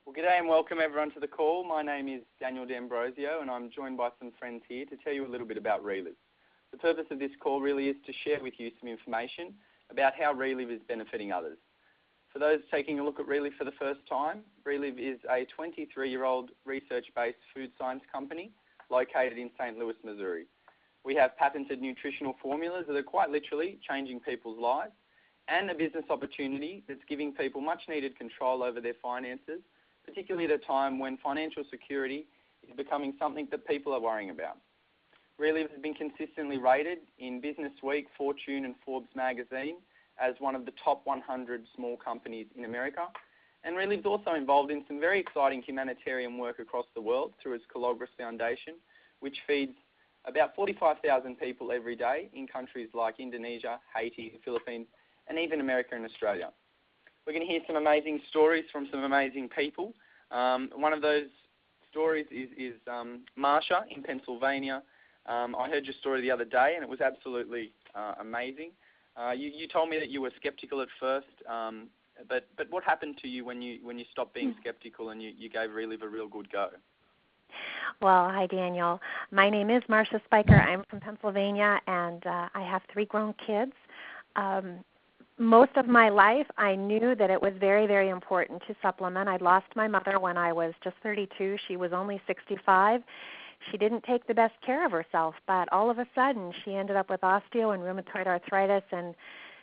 Well, g'day and welcome everyone to the call. My name is Daniel Dambrosiod and I'm joined by some friends here to tell you a little bit about Reliv. The purpose of this call really is to share with you some information about how Reliv is benefiting others. For those taking a look at Reliv for the first time, Reliv is a 23-year-old research-based food science company located in St. Louis, Missouri. We have patented nutritional formulas that are quite literally changing people's lives, and a business opportunity that's giving people much needed control over their finances, particularly at a time when financial security is becoming something that people are worrying about. Reliv has been consistently rated in Business Week, Fortune and Forbes magazine as one of the top 100 small companies in America. And Reliv is also involved in some very exciting humanitarian work across the world through its Cologris Foundation, which feeds about 45,000 people every day in countries like Indonesia, Haiti, the Philippines, and even America and Australia. We're going to hear some amazing stories from some amazing people. One of those stories is Marsha in Pennsylvania. I heard your story the other day and it was absolutely amazing. You told me that you were skeptical at first, but what happened to you when you stopped being skeptical and you gave Reliv a real good go? Well, hi, Daniel. My name is Marsha Spiker. I'm from Pennsylvania, and I have 3 grown kids. Most of my life, I knew that it was very, very important to supplement. I lost my mother when I was just 32. She was only 65. She didn't take the best care of herself, but all of a sudden she ended up with osteo and rheumatoid arthritis and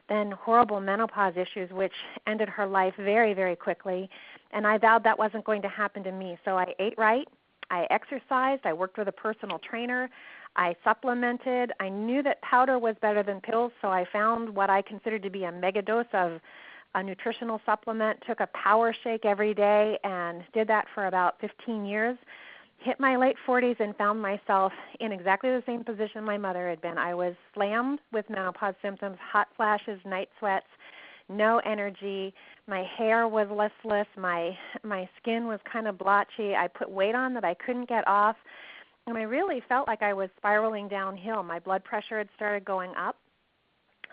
then horrible menopause issues, which ended her life very, very quickly. And I vowed that wasn't going to happen to me. So I ate right. I exercised. I worked with a personal trainer. I supplemented. I knew that powder was better than pills, so I found what I considered to be a mega dose of a nutritional supplement, took a power shake every day, and did that for about 15 years. Hit my late 40s and found myself in exactly the same position my mother had been. I was slammed with menopause symptoms, hot flashes, night sweats, no energy. My hair was listless. My skin was kind of blotchy. I put weight on that I couldn't get off. And I really felt like I was spiraling downhill. My blood pressure had started going up.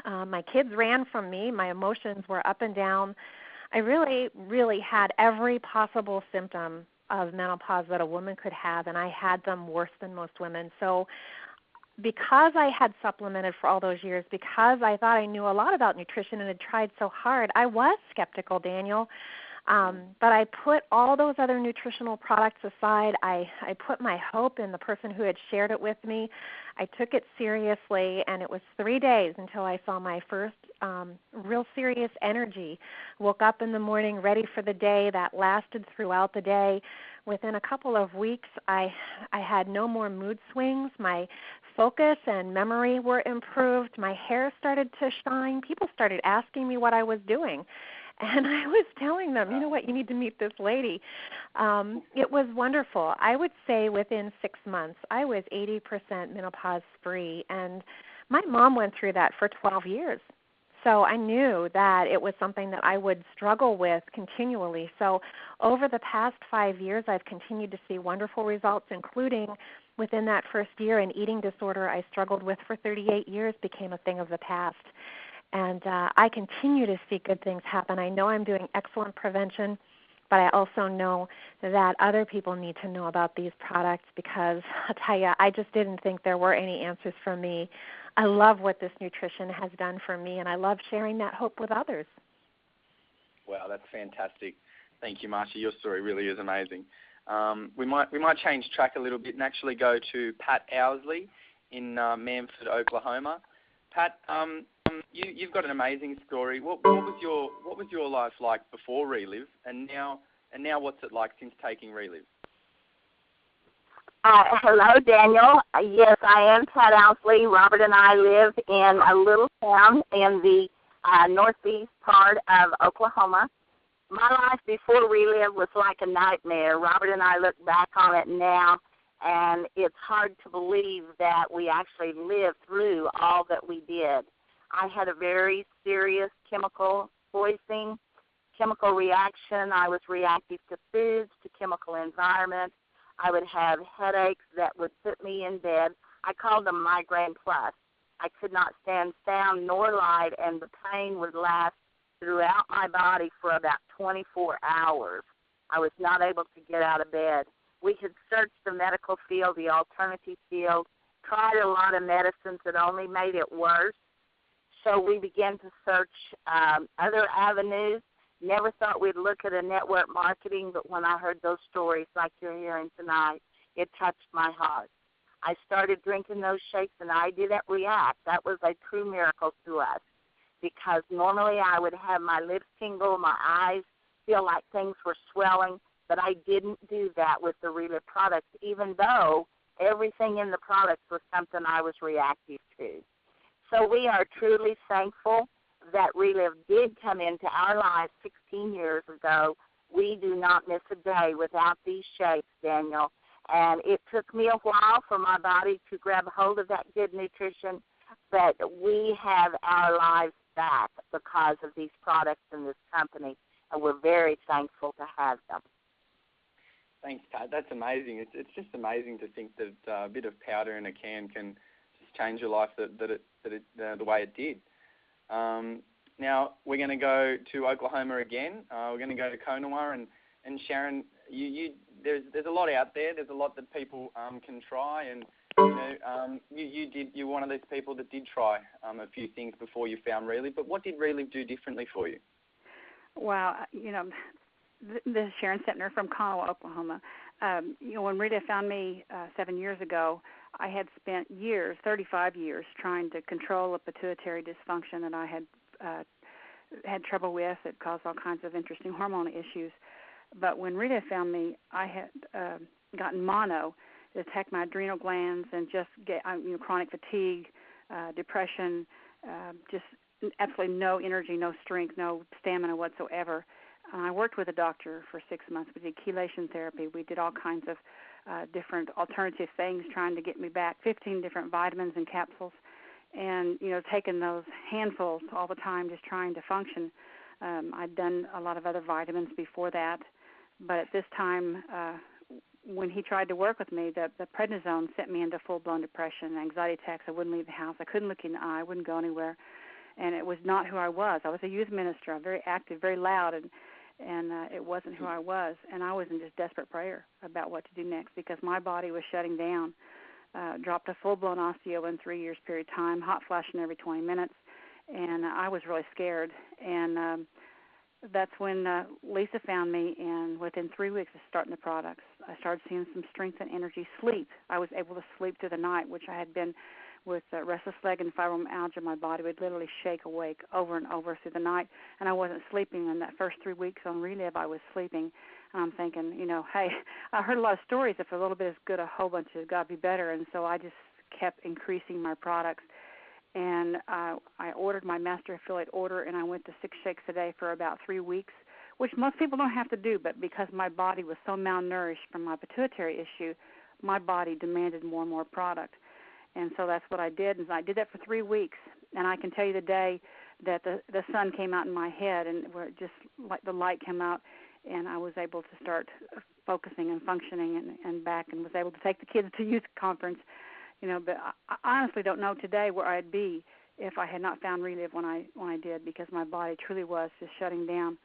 My kids ran from me. My emotions were up and down. I really, really had every possible symptom of menopause that a woman could have, and I had them worse than most women. So because I had supplemented for all those years, because I thought I knew a lot about nutrition and had tried so hard, I was skeptical, Daniel. But I put all those other nutritional products aside. I put my hope in the person who had shared it with me. I took it seriously, and it was 3 days until I saw my first real serious energy. Woke up in the morning ready for the day. That lasted throughout the day. Within a couple of weeks, I had no more mood swings. My focus and memory were improved. My hair started to shine. People started asking me what I was doing. And I was telling them, you know what, you need to meet this lady. It was wonderful. I would say within 6 months, I was 80% menopause-free. And my mom went through that for 12 years. So I knew that it was something that I would struggle with continually. So over the past 5 years, I've continued to see wonderful results, including within that first year, an eating disorder I struggled with for 38 years became a thing of the past. And I continue to see good things happen. I know I'm doing excellent prevention, but I also know that other people need to know about these products because I'll tell you, I just didn't think there were any answers for me. I love what this nutrition has done for me, and I love sharing that hope with others. Wow, that's fantastic. Thank you, Marsha. Your story really is amazing. We might change track a little bit and actually go to Pat Owsley in Mamford, Oklahoma. Pat, you've got an amazing story. What was your life like before Reliv, and now what's it like since taking Reliv? Hello, Daniel. Yes, I am Pat Owsley. Robert and I live in a little town in the northeast part of Oklahoma. My life before Reliv was like a nightmare. Robert and I look back on it now, and it's hard to believe that we actually lived through all that we did. I had a very serious chemical reaction. I was reactive to foods, to chemical environment. I would have headaches that would put me in bed. I called them migraine plus. I could not stand sound nor light, and the pain would last throughout my body for about 24 hours. I was not able to get out of bed. We had searched the medical field, the alternative field, tried a lot of medicines that only made it worse. So we began to search other avenues. Never thought we'd look at a network marketing, but when I heard those stories like you're hearing tonight, it touched my heart. I started drinking those shakes, and I didn't react. That was a true miracle to us, because normally I would have my lips tingle, my eyes feel like things were swelling, but I didn't do that with the Reliv products, even though everything in the products was something I was reactive to. So we are truly thankful that Reliv did come into our lives 16 years ago. We do not miss a day without these shakes, Daniel. And it took me a while for my body to grab hold of that good nutrition, but we have our lives back because of these products and this company, and we're very thankful to have them. Thanks, Pat. That's amazing. It's just amazing to think that a bit of powder in a can can just change your life the way it did. Now we're going to go to Oklahoma again. We're going to go to Konawa, and Sharon, there's a lot out there. There's a lot that people can try, and you're one of those people that did try a few things before you found Reliv. But what did Reliv do differently for you? Well, this is Sharon Settner from Konawa, Oklahoma. When Rita found me 7 years ago, I had spent 35 years, trying to control a pituitary dysfunction that I had trouble with. It caused all kinds of interesting hormone issues. But when Rita found me, I had gotten mono to attack my adrenal glands and just get chronic fatigue, depression, just absolutely no energy, no strength, no stamina whatsoever. I worked with a doctor for 6 months. We did chelation therapy. We did all kinds of different alternative things trying to get me back, 15 different vitamins and capsules, and, taking those handfuls all the time just trying to function. I'd done a lot of other vitamins before that, but at this time, when he tried to work with me, the prednisone sent me into full-blown depression, anxiety attacks. I wouldn't leave the house. I couldn't look in the eye. I wouldn't go anywhere. And it was not who I was. I was a youth minister. I'm very active, very loud, and it wasn't who I was. And I was in just desperate prayer about what to do next, because my body was shutting down. Dropped a full-blown osteo in 3 years period of time, hot flashing every 20 minutes, and I was really scared. And that's when Lisa found me, and within 3 weeks of starting the products, I started seeing some strength and energy. Sleep. I was able to sleep through the night, which I had been with restless leg and fibromyalgia. My body would literally shake awake over and over through the night, and I wasn't sleeping. In that first 3 weeks on Reliv, I was sleeping. And I'm thinking, hey, I heard a lot of stories. If a little bit is good, a whole bunch has got to be better. And so I just kept increasing my products. And I ordered my master affiliate order, and I went to 6 shakes a day for about 3 weeks, which most people don't have to do. But because my body was so malnourished from my pituitary issue, my body demanded more and more product. And so that's what I did, and I did that for 3 weeks. And I can tell you the day that the sun came out in my head, and where just like the light came out, and I was able to start focusing and functioning and back, and was able to take the kids to youth conference. But I honestly don't know today where I'd be if I had not found Reliv when I did, because my body truly was just shutting down.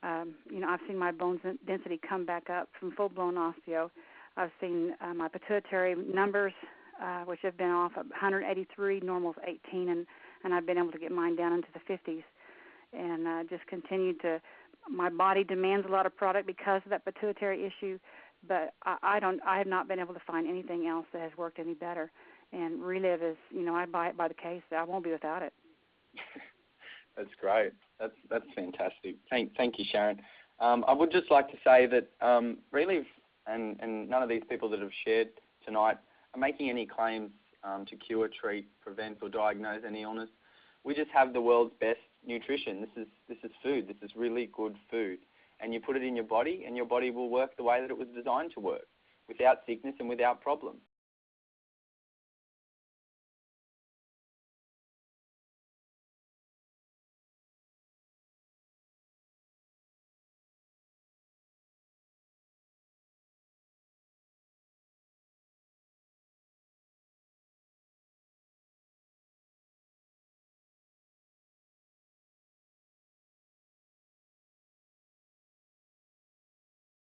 I've seen my bone density come back up from full-blown osteo. I've seen my pituitary numbers, which have been off of 183, normal's 18, and I've been able to get mine down into the 50s, and just continued to. My body demands a lot of product because of that pituitary issue, but I have not been able to find anything else that has worked any better. And Reliv is, I buy it by the case. I won't be without it. That's great. That's fantastic. Thank you, Sharon. I would just like to say that Reliv and none of these people that have shared tonight are making any claims to cure, treat, prevent, or diagnose any illness. We just have the world's best nutrition. This is food. This is really good food. And you put it in your body, and your body will work the way that it was designed to work, without sickness and without problems.